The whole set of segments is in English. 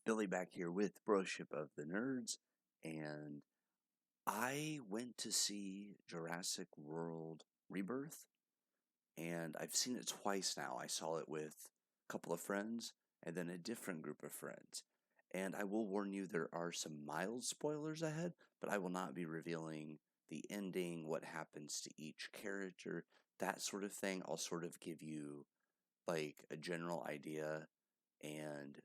Billy back here with Broship of the Nerds, and I went to see Jurassic World Rebirth, and I've seen it twice now. I saw it with a couple of friends and then a different group of friends. And I will warn you, there are some mild spoilers ahead, but I will not be revealing the ending, what happens to each character, that sort of thing. I'll sort of give you like a general idea and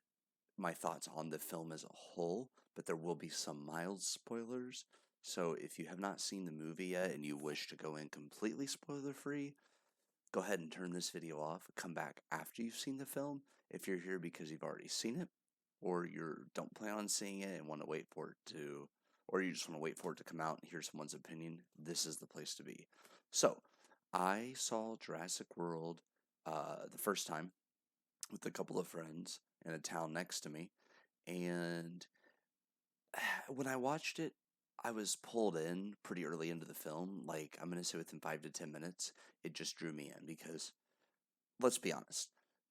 my thoughts on the film as a whole, but there will be some mild spoilers. So if you have not seen the movie yet and you wish to go in completely spoiler free, go ahead and turn this video off. Come back after you've seen the film if you're here because you've already seen it, or you don't plan on seeing it and want to wait for it to, or you just want to wait for it to come out and hear someone's opinion. This is the place to be. So I saw Jurassic World the first time with a couple of friends in a town next to me. And when I watched it, I was pulled in pretty early into the film. Like, I'm going to say within 5 to 10 minutes, it just drew me in because, let's be honest,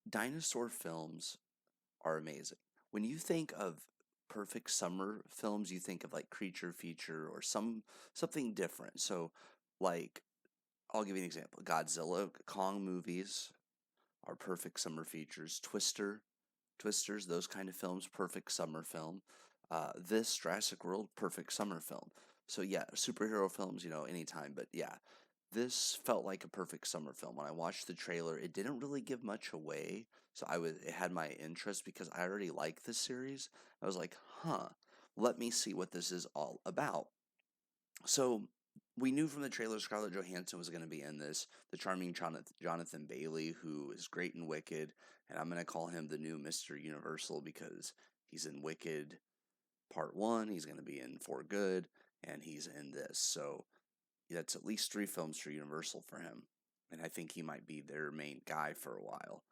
dinosaur films are amazing. When you think of perfect summer films, you think of like creature feature or something different. So, like, I'll give you an example. Godzilla, Kong movies are perfect summer features. Twisters, those kind of films, perfect summer film. This Jurassic World, perfect summer film. So yeah, superhero films, anytime. But yeah, this felt like a perfect summer film. When I watched the trailer, it didn't really give much away, so it had my interest because I already like this series. I was like, huh, let me see what this is all about. So we knew from the trailer Scarlett Johansson was going to be in this, the charming Jonathan Bailey, who is great in Wicked, and I'm going to call him the new Mr. Universal because he's in Wicked Part 1, he's going to be in For Good, and he's in this. So that's at least 3 films for Universal for him, and I think he might be their main guy for a while.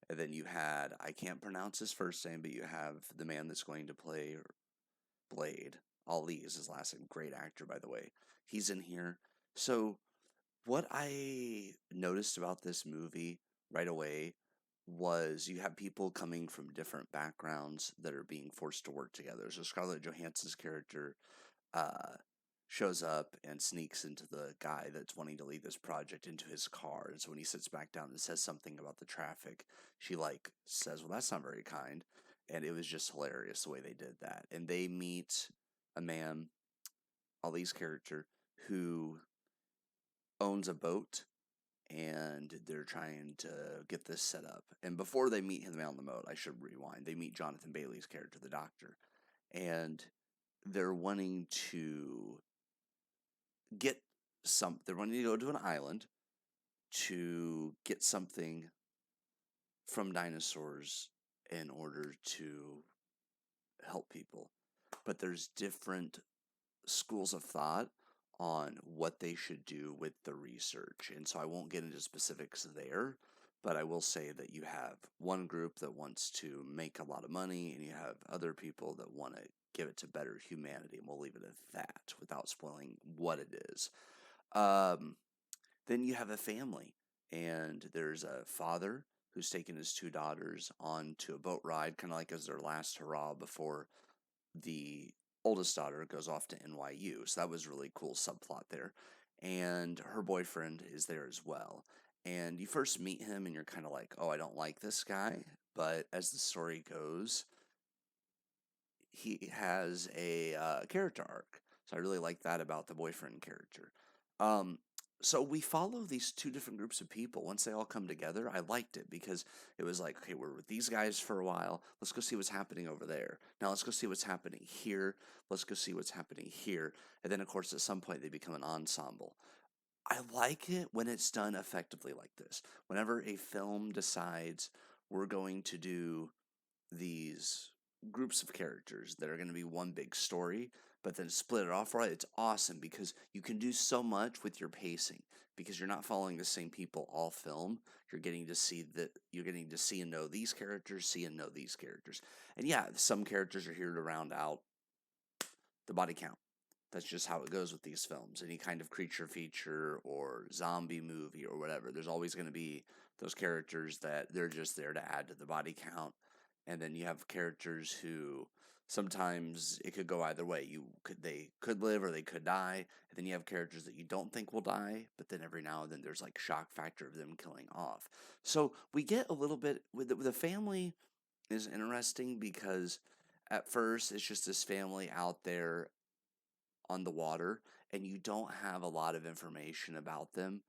And then you had, I can't pronounce his first name, but you have the man that's going to play Blade. Ali is his last name. Great actor, by the way. He's in here. So, what I noticed about this movie right away was you have people coming from different backgrounds that are being forced to work together. So, Scarlett Johansson's character uh, shows up and sneaks into the guy that's wanting to lead this project into his car. And so, when he sits back down and says something about the traffic, she like says, "Well, that's not very kind." And it was just hilarious the way they did that. And they meet a man, Ali's character, who owns a boat and they're trying to get this set up. And before they meet him on the boat, I should rewind. They meet Jonathan Bailey's character, the doctor, and they're wanting to get they're wanting to go to an island to get something from dinosaurs in order to help people. But there's different schools of thought on what they should do with the research. And so I won't get into specifics there, but I will say that you have one group that wants to make a lot of money, and you have other people that want to give it to better humanity. And we'll leave it at that without spoiling what it is. Um, then you have a family, and there's a father who's taking his 2 daughters on to a boat ride, kind of like as their last hurrah before the oldest daughter goes off to NYU. So that was really cool subplot there. And her boyfriend is there as well. And you first meet him and you're kind of like, oh, I don't like this guy. But as the story goes, he has a character arc. So I really like that about the boyfriend character. Um, so we follow these 2 different groups of people. Once they all come together, I liked it because it was like, okay, we're with these guys for a while. Let's go see what's happening over there. Now let's go see what's happening here. Let's go see what's happening here. And then, of course, at some point, they become an ensemble. I like it when it's done effectively like this. Whenever a film decides we're going to do these groups of characters that are going to be one big story, but then split it off right, it's awesome because you can do so much with your pacing because you're not following the same people all film. You're getting to see and know these characters, see and know these characters. And yeah, some characters are here to round out the body count. That's just how it goes with these films. Any kind of creature feature or zombie movie or whatever, there's always going to be those characters that they're just there to add to the body count. And then you have characters who sometimes it could go either way. They could live or they could die. And then you have characters that you don't think will die, but then every now and then there's like shock factor of them killing off. So we get a little bit with the family is interesting because at first it's just this family out there on the water, and you don't have a lot of information about them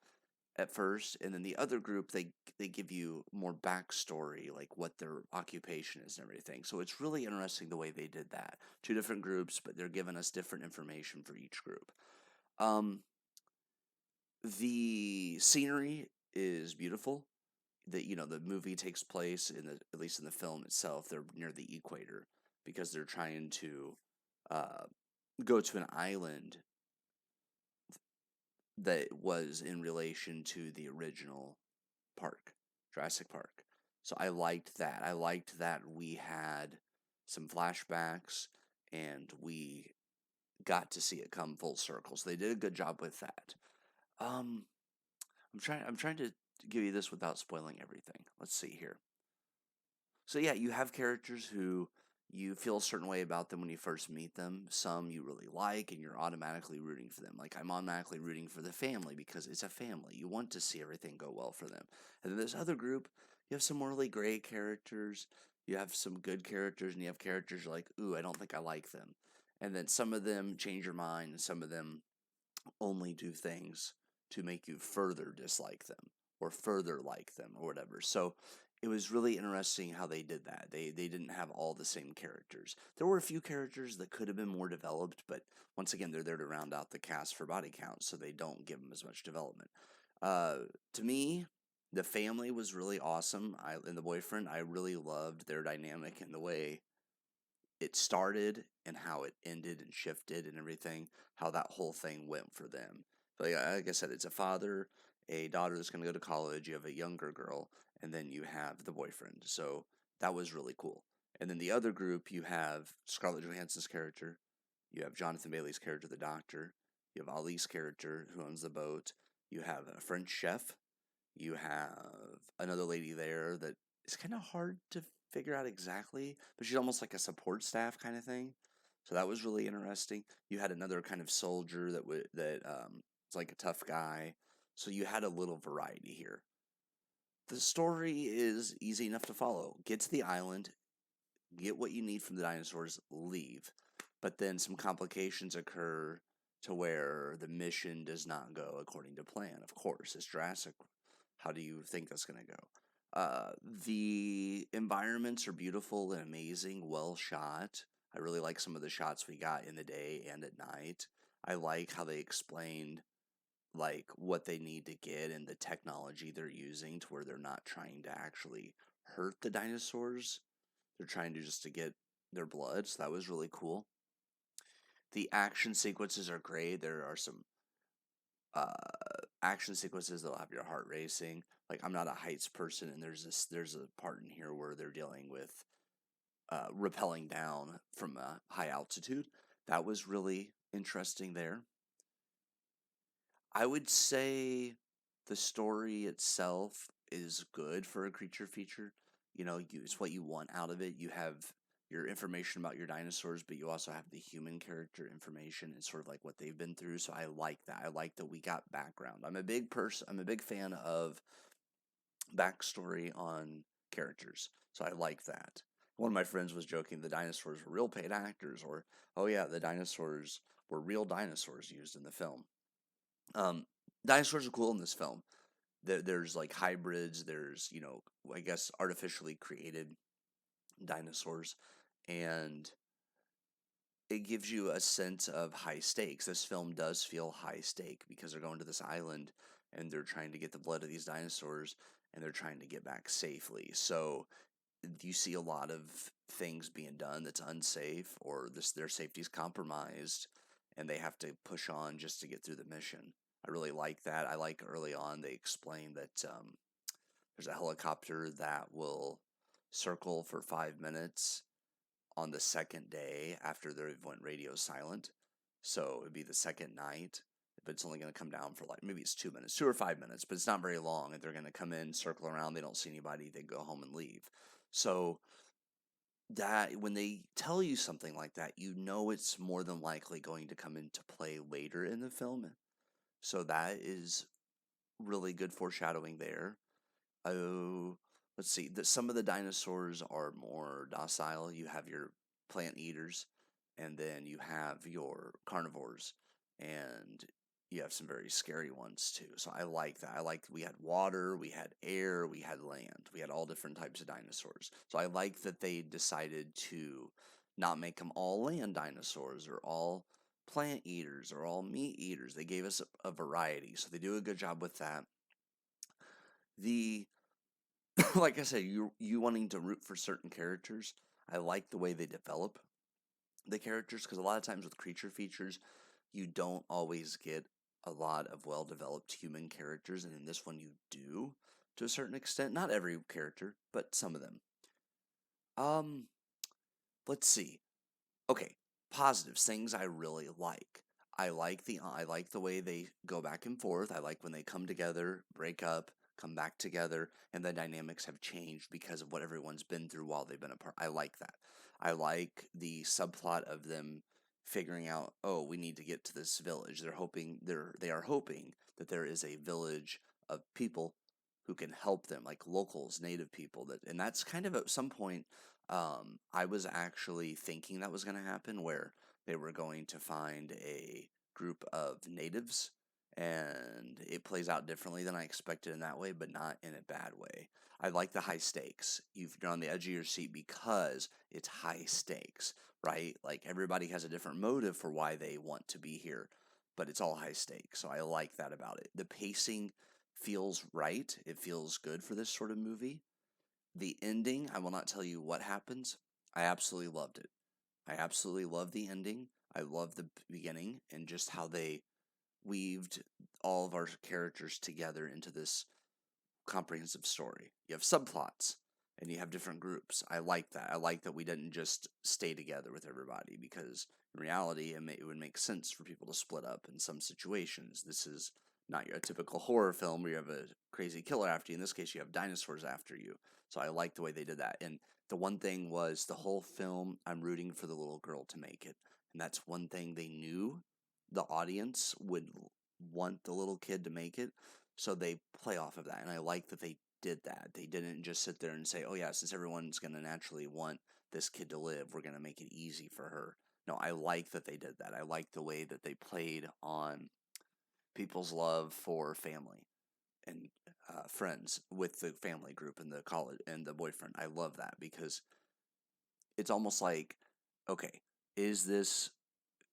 at first. And then the other group, they give you more backstory, like what their occupation is and everything. So it's really interesting the way they did that. Two different groups, but they're giving us different information for each group. um the scenery is beautiful. The movie takes place in the at least in the film itself, they're near the equator because they're trying to uh, go to an island that was in relation to the original park, Jurassic Park. So I liked that. I liked that we had some flashbacks and we got to see it come full circle. So they did a good job with that. Um, I'm trying to give you this without spoiling everything. Let's see here. So yeah, you have characters who you feel a certain way about them when you first meet them. Some you really like and you're automatically rooting for them. Like I'm automatically rooting for the family because it's a family. You want to see everything go well for them. And then this other group, you have some morally gray characters, you have some good characters, and you have characters you're like, ooh, I don't think I like them. And then some of them change your mind, and some of them only do things to make you further dislike them or further like them or whatever. So it was really interesting how they did that. They didn't have all the same characters. There were a few characters that could have been more developed, but once again, they're there to round out the cast for body count, so they don't give them as much development. Uh, to me, the family was really awesome. And the boyfriend, I really loved their dynamic and the way it started and how it ended and shifted and everything, how that whole thing went for them. Like I said, it's a father, a daughter that's going to go to college, you have a younger girl, and then you have the boyfriend. So that was really cool. And then the other group, you have Scarlett Johansson's character, you have Jonathan Bailey's character, the doctor, you have Ali's character who owns the boat, you have a French chef, you have another lady there that is kind of hard to figure out exactly, but she's almost like a support staff kind of thing. So that was really interesting. You had another kind of soldier that was like a tough guy. So you had a little variety here. The story is easy enough to follow. Get to the island, get what you need from the dinosaurs, leave. But then some complications occur to where the mission does not go according to plan. Of course, it's Jurassic. How do you think that's going to go? The environments are beautiful and amazing, well shot. I really like some of the shots we got in the day and at night. I like how they explained like what they need to get and the technology they're using to where they're not trying to actually hurt the dinosaurs. They're trying to just to get their blood. So that was really cool. The action sequences are great. There are some uh, action sequences that'll have your heart racing. Like I'm not a heights person, and there's a part in here where they're dealing with rappelling down from a high altitude. That was really interesting there. I would say the story itself is good for a creature feature. It's what you want out of it. You have your information about your dinosaurs, but you also have the human character information and sort of like what they've been through. So I like that. I like that we got background. I'm a big person. I'm a big fan of backstory on characters. So I like that. One of my friends was joking the dinosaurs were real paid actors, or oh yeah, the dinosaurs were real dinosaurs used in the film. Um, Dinosaurs are cool in this film. There's like hybrids. There's I guess artificially created dinosaurs, and it gives you a sense of high stakes. This film does feel high stake because they're going to this island and they're trying to get the blood of these dinosaurs and they're trying to get back safely. So you see a lot of things being done that's unsafe or their safety's compromised and they have to push on just to get through the mission. I really like that. I like early on they explain that there's a helicopter that will circle for 5 minutes on the second day after they went radio silent. So it'd be the second night, but it's only going to come down for like maybe it's 2 minutes, 2 or 5 minutes, but it's not very long. And they're going to come in, circle around. They don't see anybody. They go home and leave. So that when they tell you something like that, you know it's more than likely going to come into play later in the film. So that is really good foreshadowing there. Oh, let's see. Some of the dinosaurs are more docile. You have your plant eaters, and then you have your carnivores, and you have some very scary ones too. So I like that. I like we had water, we had air, we had land. We had all different types of dinosaurs. So I like that they decided to not make them all land dinosaurs or all plant eaters or all meat eaters. They gave us a variety. So they do a good job with that. The like I said, you wanting to root for certain characters. I like the way they develop the characters because a lot of times with creature features, you don't always get a lot of well developed human characters, and in this one you do to a certain extent. Not every character, but some of them. Um, let's see. Okay, positives, things I really like. I like the way they go back and forth. I like when they come together, break up, come back together, and the dynamics have changed because of what everyone's been through while they've been apart. I like that. I like the subplot of them figuring out, oh, we need to get to this village. They are hoping that there is a village of people who can help them, like locals, native people. And that's kind of at some point I was actually thinking that was going to happen, where they were going to find a group of natives, and it plays out differently than I expected in that way, but not in a bad way. I like the high stakes. You're on the edge of your seat because it's high stakes, right? Like everybody has a different motive for why they want to be here, but it's all high stakes. So I like that about it. The pacing feels right. It feels good for this sort of movie. The ending, I will not tell you what happens. I absolutely loved it. I absolutely love the ending. I love the beginning and just how they weaved all of our characters together into this comprehensive story. You have subplots and you have different groups. I like that. I like that we didn't just stay together with everybody because in reality, it would make sense for people to split up in some situations. This is not your typical horror film where you have a crazy killer after you. In this case, you have dinosaurs after you. So I like the way they did that. And the one thing was the whole film, I'm rooting for the little girl to make it. And that's one thing they knew the audience would want the little kid to make it. So they play off of that. And I like that they did that. They didn't just sit there and say, oh, yeah, since everyone's going to naturally want this kid to live, we're going to make it easy for her. No, I like that they did that. I like the way that they played on people's love for family and friends with the family group and the college and the boyfriend. I love that because it's almost like, okay, is this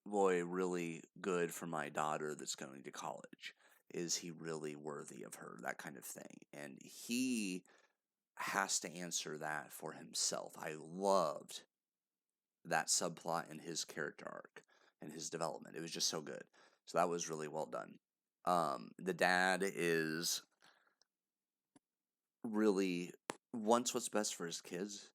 boy really good for my daughter that's going to college? Is he really worthy of her? That kind of thing. And he has to answer that for himself. I loved that subplot in his character arc and his development. It was just so good. So that was really well done. The dad is really wants what's best for his kids,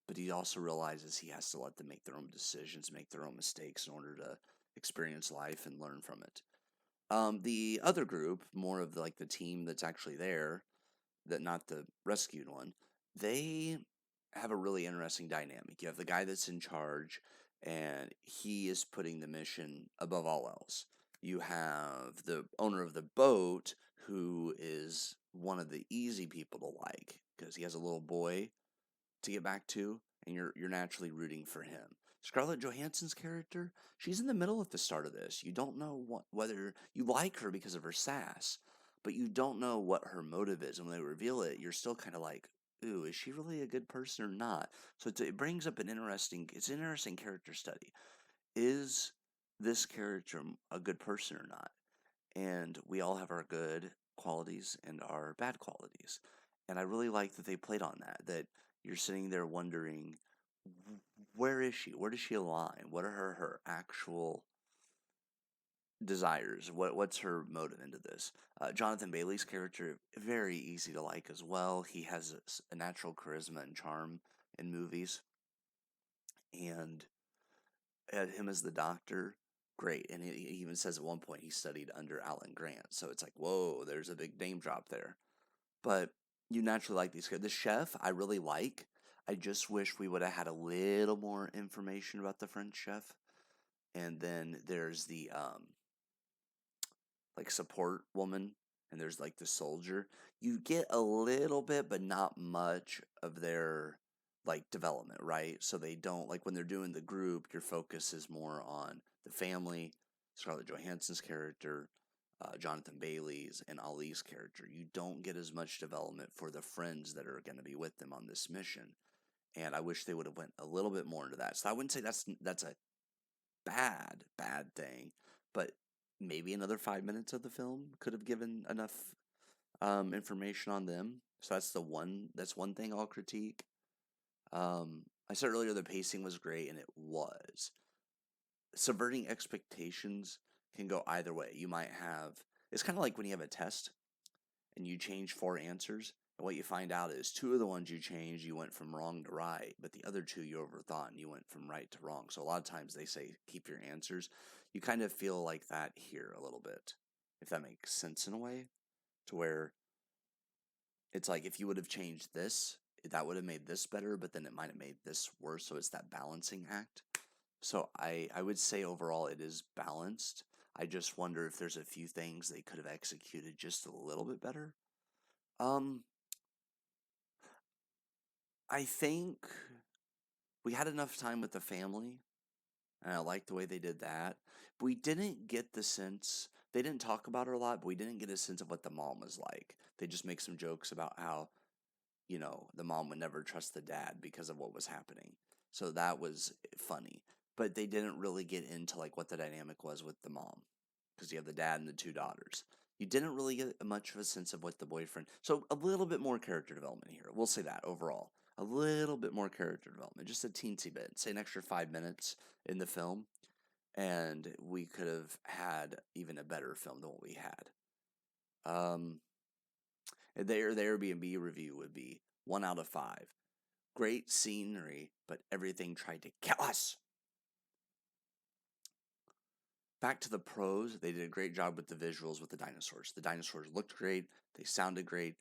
but he also realizes he has to let them make their own decisions, make their own mistakes in order to experience life and learn from it. The other group, more of like the team that's actually there, that not the rescued one, they have a really interesting dynamic. You have the guy that's in charge, and he is putting the mission above all else. You have the owner of the boat, who is one of the easy people to like because he has a little boy to get back to, and you're naturally rooting for him. Scarlett Johansson's character, she's in the middle at the start of this. You don't know whether you like her because of her sass, but you don't know what her motive is. And when they reveal it, you're still kind of like, ooh, is she really a good person or not? So it brings up it's an interesting character study. Is this character a good person or not? And we all have our good qualities and our bad qualities. And I really like that they played on that you're sitting there wondering, where is she? Where does she align? What are her actual desires? What's her motive into this? Jonathan Bailey's character, very easy to like as well. He has a natural charisma and charm in movies. And him as the doctor, great. And he even says at one point he studied under Alan Grant. So it's like, whoa, there's a big name drop there. But you naturally like these guys. The chef, I really like. I just wish we would have had a little more information about the French chef. And then there's the like support woman, and there's like the soldier. You get a little bit but not much of their like development, right? So they don't, like when they're doing the group, your focus is more on the family, Scarlett Johansson's character, Jonathan Bailey's, and Ali's character. You don't get as much development for the friends that are going to be with them on this mission, and I wish they would have went a little bit more into that. So I wouldn't say that's a bad thing, but maybe another 5 minutes of the film could have given enough information on them. So that's one thing I'll critique. I said earlier the pacing was great, and it was. Subverting expectations can go either way. You might have, it's kind of like when you have a test and you change four answers, and what you find out is two of the ones you changed, you went from wrong to right, but the other two you overthought and you went from right to wrong. So a lot of times they say keep your answers. You kind of feel like that here a little bit, if that makes sense in a way, to where it's like if you would have changed this, that would have made this better, but then it might have made this worse. So it's that balancing act. So I would say overall it is balanced. I just wonder if there's a few things they could have executed just a little bit better. Um, I think we had enough time with the family, and I liked the way they did that. But we didn't get the sense, they didn't talk about her a lot, but we didn't get a sense of what the mom was like. They just make some jokes about how, the mom would never trust the dad because of what was happening. So that was funny. But they didn't really get into like what the dynamic was with the mom, because you have the dad and the two daughters. You didn't really get much of a sense of what the boyfriend. So a little bit more character development here. We'll say that overall. A little bit more character development, just a teensy bit. Say an extra 5 minutes in the film, and we could have had even a better film than what we had. Um, the Airbnb review would be 1 out of 5. Great scenery, but everything tried to kill us. Back to the pros, they did a great job with the visuals with the dinosaurs. The dinosaurs looked great, they sounded great.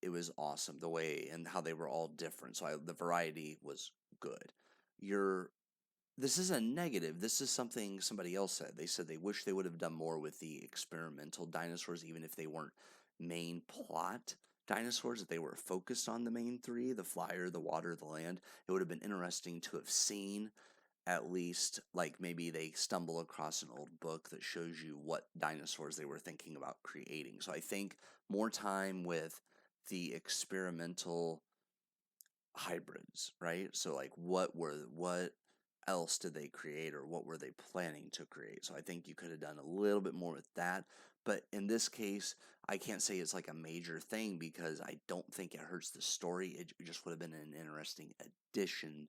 It was awesome the way and how they were all different. So the variety was good. Your This is a negative. This is something somebody else said. They said they wish they would have done more with the experimental dinosaurs, even if they weren't main plot dinosaurs, that they were focused on the main three, the flyer, the water, the land. It would have been interesting to have seen at least, like maybe they stumble across an old book that shows you what dinosaurs they were thinking about creating. So I think more time with the experimental hybrids, right? So like what else did they create, or what were they planning to create? So I think you could have done a little bit more with that. But in this case, I can't say it's like a major thing because I don't think it hurts the story. It just would have been an interesting addition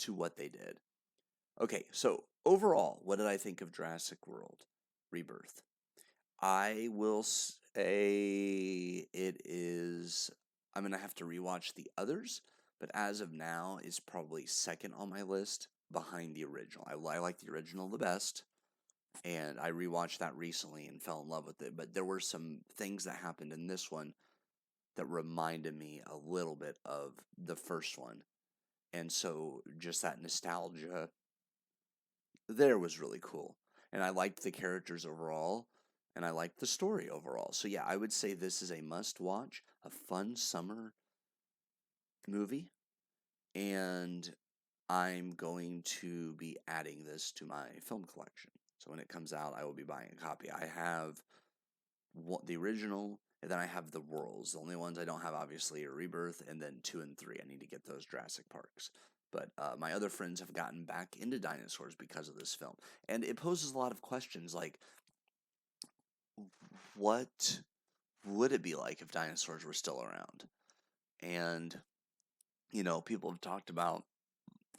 to what they did. Okay, so overall, what did I think of Jurassic World Rebirth? I will say it is. I'm going to have to rewatch the others, but as of now, is probably second on my list behind the original. I like the original the best, and I rewatched that recently and fell in love with it. But there were some things that happened in this one that reminded me a little bit of the first one. And so just that nostalgia there was really cool. And I liked the characters overall, and I liked the story overall. So yeah, I would say this is a must watch, a fun summer movie, and I'm going to be adding this to my film collection. So when it comes out, I will be buying a copy. I have the original, and then I have the Worlds. The only ones I don't have, obviously, are Rebirth, and then 2 and 3. I need to get those Jurassic Parks. But my other friends have gotten back into dinosaurs because of this film. And it poses a lot of questions like, what would it be like if dinosaurs were still around? And, people have talked about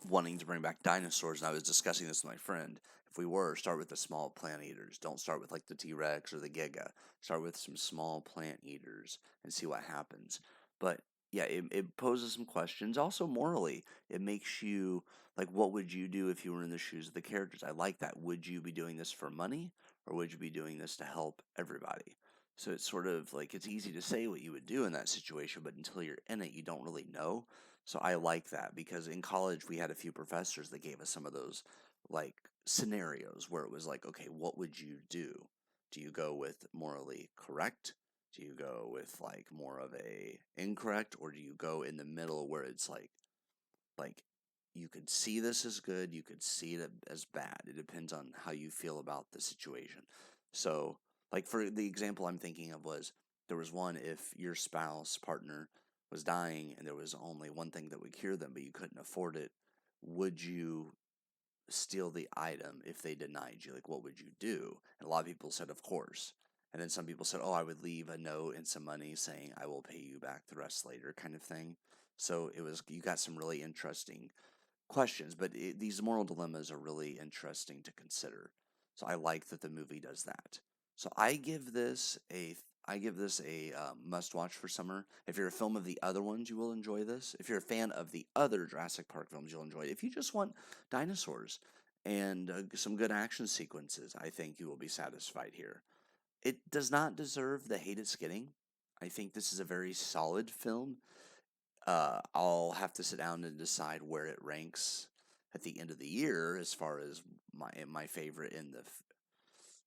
wanting to bring back dinosaurs, and I was discussing this with my friend. If we were, start with the small plant eaters. Don't start with like the T Rex or the Giga. Start with some small plant eaters and see what happens. But yeah, it poses some questions. Also, morally, it makes you like, what would you do if you were in the shoes of the characters? I like that. Would you be doing this for money, or would you be doing this to help everybody? So it's sort of like it's easy to say what you would do in that situation, but until you're in it, you don't really know. So I like that because in college we had a few professors that gave us some of those like scenarios where it was like, okay, what would you do? Do you go with morally correct? Do you go with like more of a incorrect, or do you go in the middle where it's like you could see this as good, you could see it as bad. It depends on how you feel about the situation. So, like for the example I'm thinking of was there was one if your spouse partner was dying and there was only one thing that would cure them, but you couldn't afford it, would you steal the item if they denied you? Like, what would you do? And a lot of people said, of course. And then some people said, oh, I would leave a note and some money saying, I will pay you back the rest later, kind of thing. So it was, you got some really interesting questions, but these moral dilemmas are really interesting to consider. So I like that the movie does that. So I give this a must watch for summer. If you're a film of the other ones, you will enjoy this. If you're a fan of the other Jurassic Park films, you'll enjoy it. If you just want dinosaurs and some good action sequences, I think you will be satisfied here. It does not deserve the hate it's getting. I think this is a very solid film. I'll have to sit down and decide where it ranks at the end of the year as far as my favorite in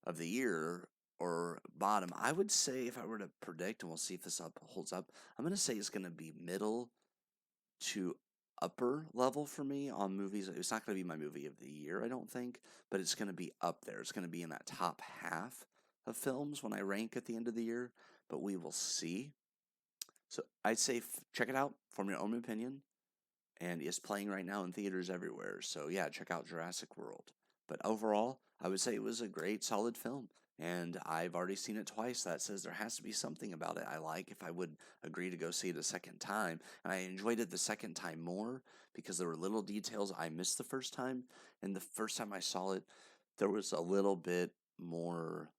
of the year or bottom. I would say if I were to predict, and we'll see if this holds up, I'm going to say it's going to be middle to upper level for me on movies. It's not going to be my movie of the year, I don't think, but it's going to be up there. It's going to be in that top half of films when I rank at the end of the year, but we will see. So I'd say check it out, form your own opinion, and is playing right now in theaters everywhere. So yeah, check out Jurassic World. But overall, I would say it was a great, solid film. And I've already seen it twice. That says there has to be something about it I like if I would agree to go see it a second time. And I enjoyed it the second time more because there were little details I missed the first time. And the first time I saw it, there was a little bit more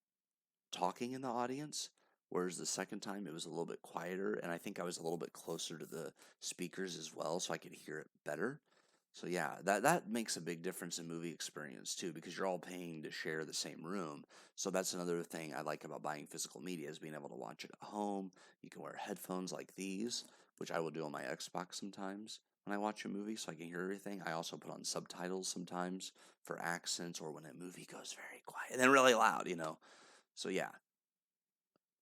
talking in the audience, whereas the second time it was a little bit quieter, and I think I was a little bit closer to the speakers as well, so I could hear it better. So yeah, that makes a big difference in movie experience too, because you're all paying to share the same room. So that's another thing I like about buying physical media is being able to watch it at home. You can wear headphones like these, which I will do on my Xbox sometimes when I watch a movie, so I can hear everything. I also put on subtitles sometimes for accents or when a movie goes very quiet and then really loud. So yeah,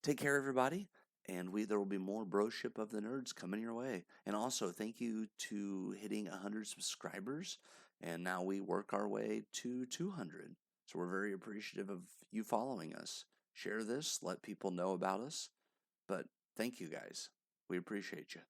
take care, everybody. And there will be more broship of the nerds coming your way. And also, thank you to hitting 100 subscribers. And now we work our way to 200. So we're very appreciative of you following us. Share this, let people know about us. But thank you guys. We appreciate you.